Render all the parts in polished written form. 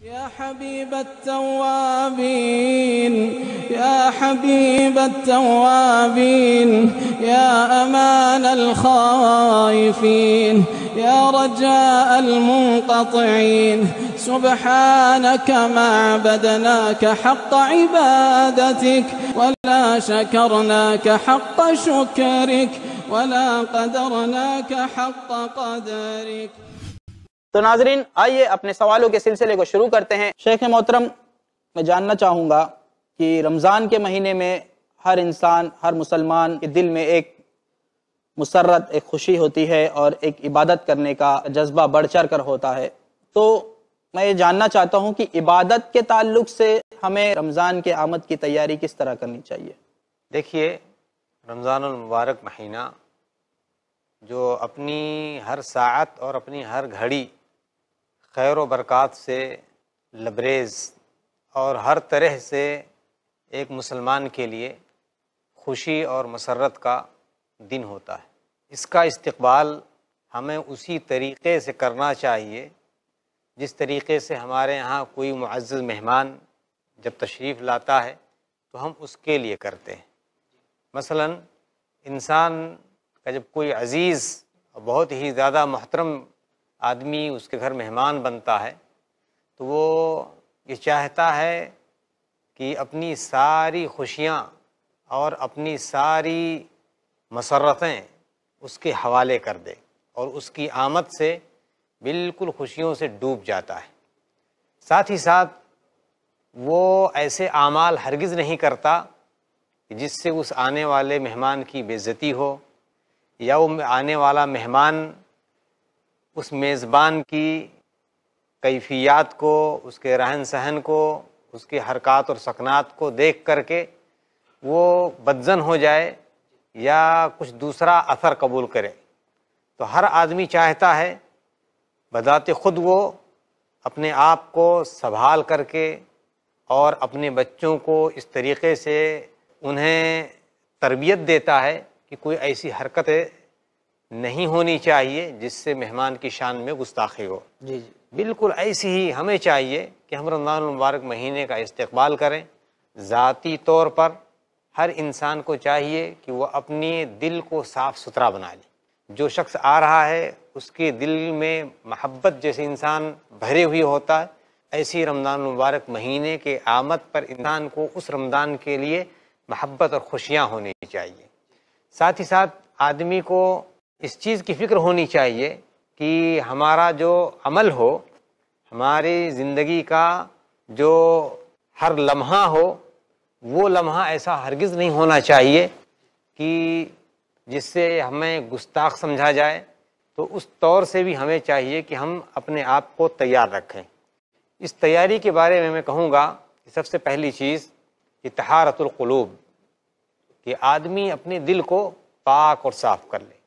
يا حبيب التوابين يا حبيب التوابين يا أمان الخائفين يا رجاء المنقطعين سبحانك ما عبدناك حق عبادتك ولا شكرناك حق شكرك ولا قدرناك حق قدرك. تو ناظرین آئیے اپنے سوالوں کے سلسلے کو شروع کرتے ہیں۔ شیخ محترم، میں جاننا چاہوں گا کہ رمضان کے مہینے میں ہر انسان، ہر مسلمان کے دل میں ایک مسرت، ایک خوشی ہوتی ہے اور ایک عبادت کرنے کا جذبہ بڑھ چڑھ کر ہوتا ہے۔ تو میں یہ جاننا چاہتا ہوں کہ عبادت کے تعلق سے ہمیں رمضان کے آمد کی تیاری کس طرح کرنی چاہیے؟ دیکھیے، رمضان المبارک مہینہ جو اپنی ہر ساعت اور اپنی ہر گھڑی خیر و برکات سے لبریز اور ہر طرح سے ایک مسلمان کے لیے خوشی اور مسرت کا دن ہوتا ہے۔ اس کا استقبال ہمیں اسی طریقے سے کرنا چاہیے جس طریقے سے ہمارے ہاں کوئی معزز مہمان جب تشریف لاتا ہے تو ہم اس کے لیے کرتے ہیں۔ مثلا انسان کا جب کوئی عزیز اور بہت ہی زیادہ محترم آدمی اس کے گھر مہمان بنتا ہے تو وہ یہ چاہتا ہے کہ اپنی ساری خوشیاں اور اپنی ساری مسرتیں اس کے حوالے کر دے اور اس کی آمد سے بالکل خوشیوں سے ڈوب جاتا ہے۔ ساتھ ہی ساتھ وہ ایسے اعمال ہرگز نہیں کرتا کہ جس سے اس آنے والے مہمان کی بے عزتی ہو یا وہ آنے والا مہمان اس میزبان کی کیفیات کو، اس کے رہن سہن کو، اس کے حرکات اور سکنات کو دیکھ کر کے وہ بدظن ہو جائے یا کچھ دوسرا اثر قبول کرے۔ تو ہر آدمی چاہتا ہے بذات خود وہ اپنے آپ کو سنبھال کر کے اور اپنے بچوں کو اس طریقے سے انہیں تربیت دیتا ہے کہ کوئی ایسی حرکت نہیں ہونی چاہیے جس سے مہمان کی شان میں گستاخی ہو۔ جی بالکل ایسی ہی ہمیں چاہیے کہ ہم رمضان المبارک مہینے کا استقبال کریں۔ ذاتی طور پر ہر انسان کو چاہیے کہ وہ اپنے دل کو صاف ستھرا بنا لے۔ جو شخص آ رہا ہے اس کے دل میں محبت جیسے انسان بھرے ہوئے ہوتا ہے، ایسی رمضان المبارک مہینے کے آمد پر انسان کو اس رمضان کے لیے محبت اور خوشیاں ہونی چاہیے۔ ساتھ ہی ساتھ آدمی کو اس چیز کی فکر ہونی چاہیے کہ ہمارا جو عمل ہو، ہماری زندگی کا جو ہر لمحہ ہو، وہ لمحہ ایسا ہرگز نہیں ہونا چاہیے کہ جس سے ہمیں گستاخ سمجھا جائے۔ تو اس طور سے بھی ہمیں چاہیے کہ ہم اپنے آپ کو تیار رکھیں۔ اس تیاری کے بارے میں کہوں گا کہ سب سے پہلی چیز کہ طہارت القلوب، کہ آدمی اپنے دل کو پاک اور صاف کر لے۔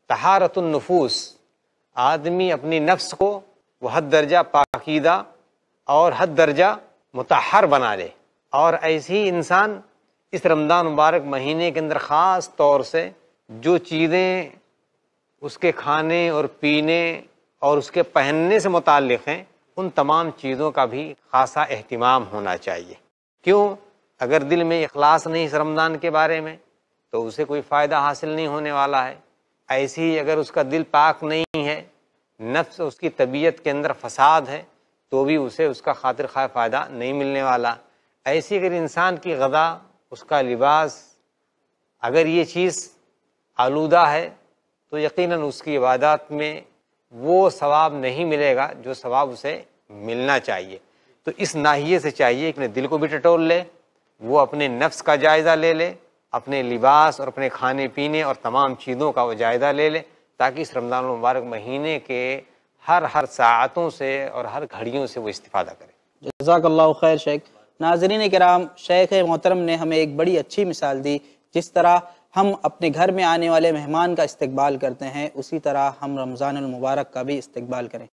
طہارت النفوس، آدمی اپنی نفس کو وہ حد درجہ پاکیدہ اور حد درجہ مطہر بنا لے۔ اور ایسے ہی انسان اس رمضان مبارک مہینے کے اندر خاص طور سے جو چیزیں اس کے کھانے اور پینے اور اس کے پہننے سے متعلق ہیں، ان تمام چیزوں کا بھی خاصا اہتمام ہونا چاہیے۔ کیوں؟ اگر دل میں اخلاص نہیں اس رمضان کے بارے میں تو اسے کوئی فائدہ حاصل نہیں ہونے والا ہے۔ ایسی ہی اگر اس کا دل پاک نہیں ہے، نفس اس کی طبیعت کے اندر فساد ہے، تو بھی اسے اس کا خاطر خواہ فائدہ نہیں ملنے والا۔ ایسی اگر انسان کی غذا، اس کا لباس، اگر یہ چیز آلودہ ہے تو یقیناً اس کی عبادات میں وہ ثواب نہیں ملے گا جو ثواب اسے ملنا چاہیے۔ تو اس ناحیے سے چاہیے کہ اپنے دل کو بھی ٹٹول لے، وہ اپنے نفس کا جائزہ لے لے، اپنے لباس اور اپنے کھانے پینے اور تمام چیزوں کا وہ جائزہ لے لے، تاکہ اس رمضان المبارک مہینے کے ہر ساعتوں سے اور ہر گھڑیوں سے وہ استفادہ کرے۔ جزاک اللہ خیر شیخ۔ ناظرین کرام، شیخ محترم نے ہمیں ایک بڑی اچھی مثال دی، جس طرح ہم اپنے گھر میں آنے والے مہمان کا استقبال کرتے ہیں اسی طرح ہم رمضان المبارک کا بھی استقبال کریں۔